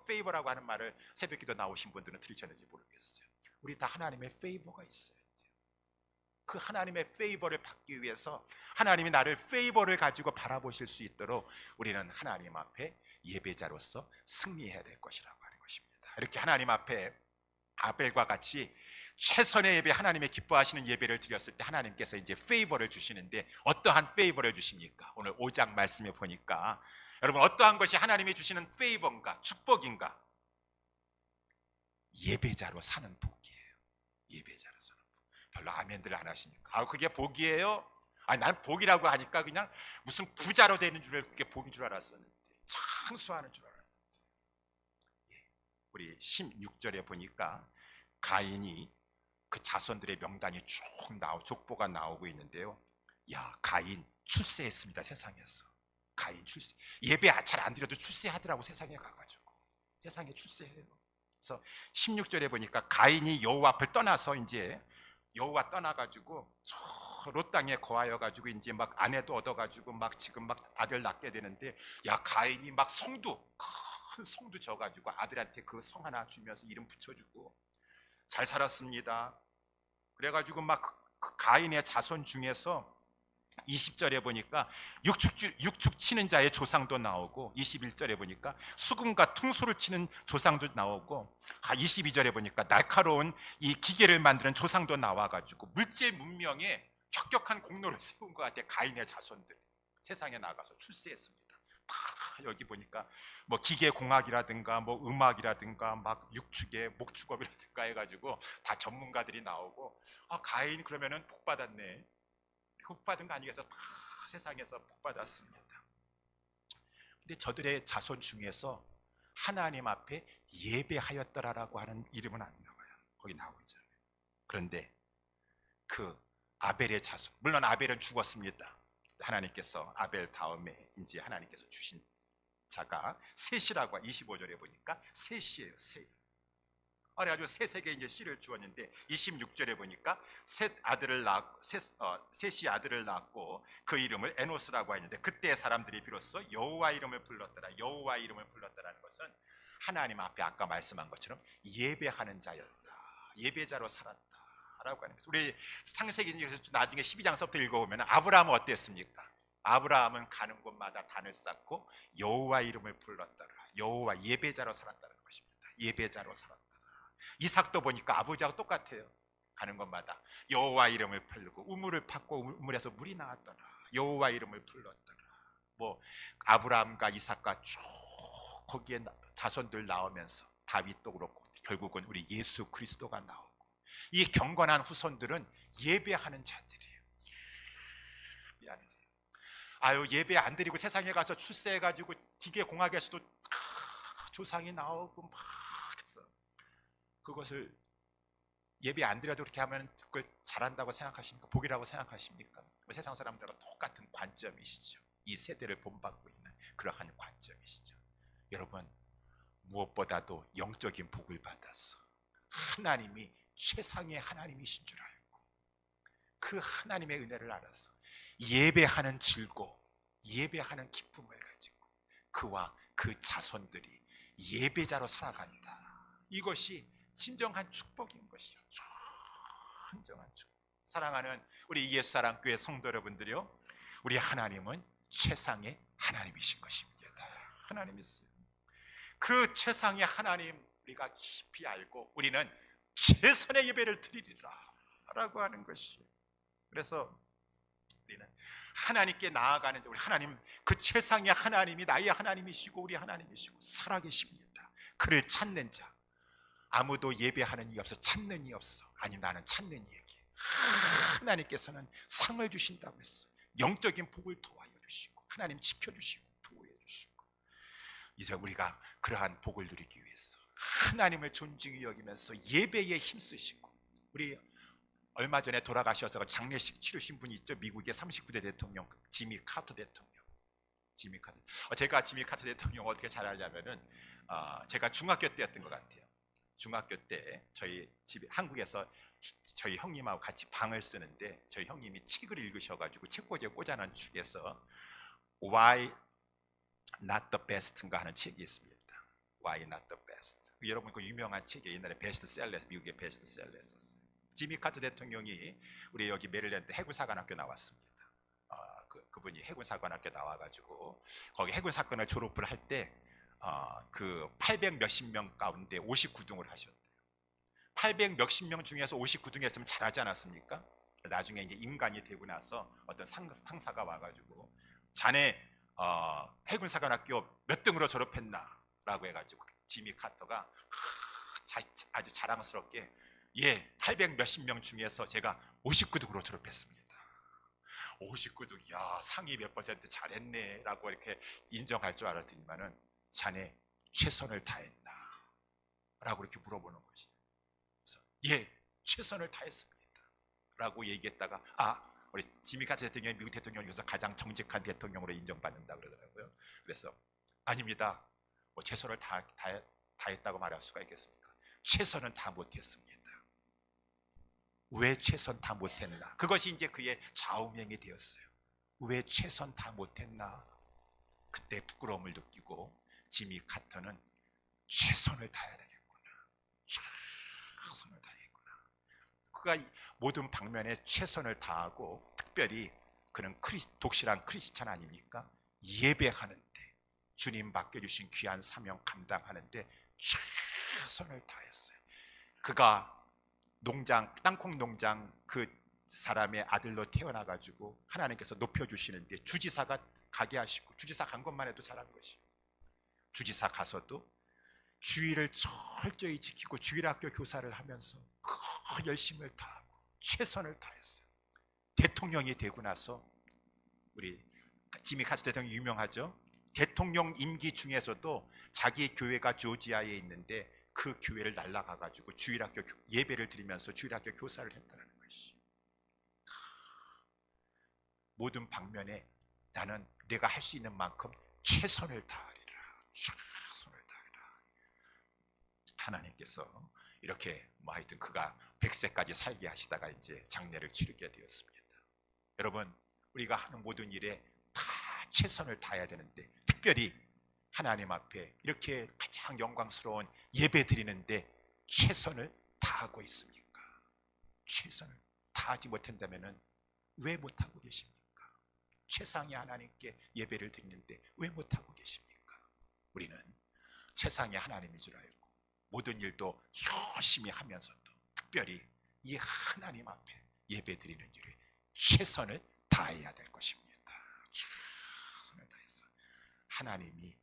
A: 페이버라고 하는 말을 새벽 기도 나오신 분들은 들으셨는지 모르겠어요. 우리 다 하나님의 페이버가 있어요. 그 하나님의 페이버를 받기 위해서 하나님이 나를 페이버를 가지고 바라보실 수 있도록 우리는 하나님 앞에 예배자로서 승리해야 될 것이라고 하는 것입니다. 이렇게 하나님 앞에 아벨과 같이 최선의 예배, 하나님의 기뻐하시는 예배를 드렸을 때 하나님께서 이제 페이버를 주시는데 어떠한 페이버를 주십니까? 오늘 5장 말씀에 보니까 여러분, 어떠한 것이 하나님이 주시는 페이버인가, 축복인가? 예배자로 사는 복이에요. 예배자로 사는 복. 별로 아멘들 안 하시니까 그게 복이에요? 아니, 난 복이라고 하니까 그냥 무슨 부자로 되는 줄 알고 그게 복인 줄 알았었는데, 창수하는 줄 알았는데, 우리 16절에 보니까 가인이 그 자손들의 명단이 쭉 족보가 나오고 있는데요. 야, 가인 출세했습니다. 세상에서 가인 출세, 예배 잘 안 드려도 출세하더라고. 세상에 가가지고 세상에 출세해요. 그래서 16절에 보니까 가인이 여호와 앞을 떠나서 이제 여호와 떠나가지고 저 롯 땅에 거하여가지고 이제 막 아내도 얻어가지고 막 지금 막 아들 낳게 되는데, 야, 가인이 막 큰 성도 져가지고 아들한테 그 성 하나 주면서 이름 붙여주고 잘 살았습니다. 그래가지고 막 그 가인의 자손 중에서 20절에 보니까 육축 치는 자의 조상도 나오고, 21절에 보니까 수금과 퉁소를 치는 조상도 나오고, 22절에 보니까 날카로운 이 기계를 만드는 조상도 나와가지고 물질 문명에 혁혁한 공로를 세운 것 같아. 가인의 자손들 세상에 나가서 출세했습니다. 다 여기 보니까 뭐 기계공학이라든가 뭐 음악이라든가 막 육축의 목축업이라든가 해가지고 다 전문가들이 나오고, 가인 그러면은 복 받았네. 복 받은 거 아니겠어? 다 세상에서 복 받았습니다. 근데 저들의 자손 중에서 하나님 앞에 예배하였더라라고 하는 이름은 안 나와요. 거기 나오잖아요. 그런데 그 아벨의 자손, 물론 아벨은 죽었습니다. 하나님께서 아벨 다음에 이제 하나님께서 주신 자가 셋이라고, 25절에 보니까 셋이에요. 셋. 그래가지고 셋에게 이제 씨를 주었는데 26절에 보니까 셋이 아들을 낳았고 그 이름을 에노스라고 했는데, 그때 사람들이 비로소 여호와 이름을 불렀더라. 여호와 이름을 불렀다라는 것은 하나님 앞에 아까 말씀한 것처럼 예배하는 자였다, 예배자로 살았다라고 하는 것입니다. 우리 창세기에서 나중에 12장서부터 읽어보면 아브라함은 어땠습니까? 아브라함은 가는 곳마다 단을 쌓고 여호와 이름을 불렀더라. 여호와, 예배자로 살았다는 것입니다. 예배자로 살았다. 이삭도 보니까 아버지하고 똑같아요. 가는 곳마다 여호와 이름을 풀고 우물을 팠고 우물에서 물이 나왔더라. 여호와 이름을 불렀더라. 뭐 아브라함과 이삭과 쭉 거기에 자손들 나오면서 다윗도 그렇고 결국은 우리 예수 그리스도가 나오고, 이 경건한 후손들은 예배하는 자들이에요. 미안해요. 예배 안 드리고 세상에 가서 출세해가지고 기계공학에서도 조상이 나오고 막 해서 그것을 예배 안 드려도 그렇게 하면 그걸 잘한다고 생각하십니까? 복이라고 생각하십니까? 세상 사람들과 똑같은 관점이시죠. 이 세대를 본받고 있는 그러한 관점이시죠. 여러분, 무엇보다도 영적인 복을 받아서 하나님이 최상의 하나님이신 줄 알고 그 하나님의 은혜를 알아서 예배하는 즐거움, 예배하는 기쁨을 가지고 그와 그 자손들이 예배자로 살아간다. 이것이 진정한 축복인 것이죠. 진정한 축복. 사랑하는 우리 예수사랑교회 성도 여러분들이요, 우리 하나님은 최상의 하나님이신 것입니다. 하나님 있어요. 그 최상의 하나님 우리가 깊이 알고 우리는 최선의 예배를 드리리라 라고 하는 것이에요. 그래서 우리는 하나님께 나아가는 우리 하나님, 그 최상의 하나님이 나의 하나님이시고 우리 하나님이시고 살아계십니다. 그를 찾는 자, 아무도 예배하는 이 없어, 찾는 이 없어. 아니, 나는 찾는 이에게 하나님께서는 상을 주신다고 했어. 영적인 복을 더하여 주시고 하나님 지켜주시고 보호해 주시고 이제 우리가 그러한 복을 누리기 위해서 하나님을 존중히 여기면서 예배에 힘쓰시고, 우리 얼마 전에 돌아가셔서 장례식 치르신 분이 있죠. 미국의 39대 대통령 지미 카터 대통령. 지미 카터. 제가 지미 카터 대통령 어떻게 잘 알냐면은 제가 중학교 때였던 것 같아요. 중학교 때 저희 집에 한국에서 저희 형님하고 같이 방을 쓰는데 저희 형님이 책을 읽으셔가지고 책꽂이에 꽂아놓은 축에서 Why Not the Best인가 하는 책이 있습니다. Why Not the Best. 여러분 그 유명한 책이 옛날에 베스트셀러, 미국의 베스트셀러였었어요. 지미 카터 대통령이 우리 여기 메릴랜드 해군사관학교 나왔습니다. 그분이 해군사관학교 나와가지고 거기 해군사관을 졸업을 할 때 그 800 몇십 명 가운데 59등을 하셨대요. 800 몇십 명 중에서 59등 했으면 잘하지 않았습니까? 나중에 이제 임관이 되고 나서 어떤 상사가 와가지고 자네 해군사관학교 몇 등으로 졸업했나? 라고 해가지고 지미 카터가 아주 자랑스럽게 예, 800 몇십 명 중에서 제가 59등으로 졸업했습니다. 59등, 야, 상위 몇 % 잘했네 라고 이렇게 인정할 줄 알았더니만은 자네 최선을 다했나? 라고 이렇게 물어보는 것이죠. 그래서 예, 최선을 다했습니다 라고 얘기했다가 우리 지미 카터 대통령이 미국 대통령 중에서 가장 정직한 대통령으로 인정받는다 그러더라고요. 그래서 아닙니다. 뭐 최선을 다했다고 말할 수가 있겠습니까? 최선은 다 못했습니다. 왜 최선 다 못했나? 그것이 이제 그의 좌우명이 되었어요. 왜 최선 다 못했나? 그때 부끄러움을 느끼고 지미 카터는 최선을 다해야 되겠구나. 최선을 다했구나. 그가 모든 방면에 최선을 다하고 특별히 그는 독실한 크리스찬 아닙니까? 예배하는데 주님 맡겨주신 귀한 사명 감당하는데 최선을 다했어요. 그가 땅콩 농장 그 사람의 아들로 태어나가지고 하나님께서 높여주시는데 주지사가 가게 하시고, 주지사 간 것만 해도 잘한 것이에요. 주지사 가서도 주의를 철저히 지키고 주일학교 교사를 하면서 그 열심을 다하고 최선을 다했어요. 대통령이 되고 나서 우리 지미 카터 대통령이 유명하죠. 대통령 임기 중에서도 자기 교회가 조지아에 있는데 그 교회를 날아가가지고 주일학교 예배를 드리면서 주일학교 교사를 했다는 것이, 모든 방면에 나는 내가 할 수 있는 만큼 최선을 다하리라. 최선을 다하리라. 하나님께서 이렇게 하여튼 그가 100세까지 살게 하시다가 이제 장례를 치르게 되었습니다. 여러분, 우리가 하는 모든 일에 다 최선을 다해야 되는데, 특별히 하나님 앞에 이렇게 가장 영광스러운 예배 드리는데 최선을 다하고 있습니까? 최선을 다하지 못한다면 왜 못하고 계십니까? 최상의 하나님께 예배를 드리는데 왜 못하고 계십니까? 우리는 최상의 하나님인 줄 알고 모든 일도 열심히 하면서도 특별히 이 하나님 앞에 예배 드리는 일에 최선을 다해야 될 것입니다. 최선을 다해서 하나님이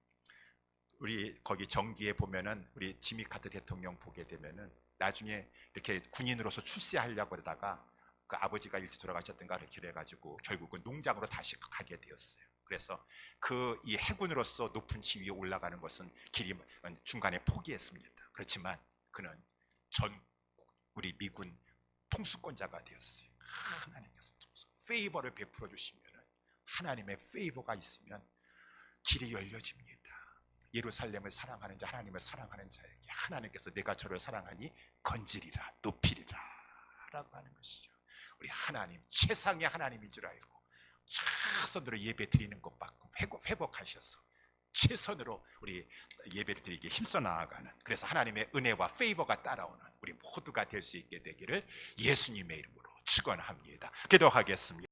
A: 우리 거기 정기에 보면은 우리 지미 카터 대통령 보게 되면은 나중에 이렇게 군인으로서 출세하려고 하다가 그 아버지가 일찍 돌아가셨던가 이렇게 해가지고 결국은 농장으로 다시 가게 되었어요. 그래서 그 이 해군으로서 높은 지위에 올라가는 것은 길이 중간에 포기했습니다. 그렇지만 그는 우리 미군 통수권자가 되었어요. 하나님께서 페이버를 베풀어 주시면은, 하나님의 페이버가 있으면 길이 열려집니다. 예루살렘을 사랑하는 자, 하나님을 사랑하는 자에게 하나님께서 내가 저를 사랑하니 건지리라, 높이리라 라고 하는 것이죠. 우리 하나님, 최상의 하나님인 줄 알고 최선으로 예배 드리는 것만큼 회복하셔서 최선으로 우리 예배를 드리기에 힘써 나아가는, 그래서 하나님의 은혜와 페이버가 따라오는 우리 모두가 될 수 있게 되기를 예수님의 이름으로 축원합니다. 기도하겠습니다.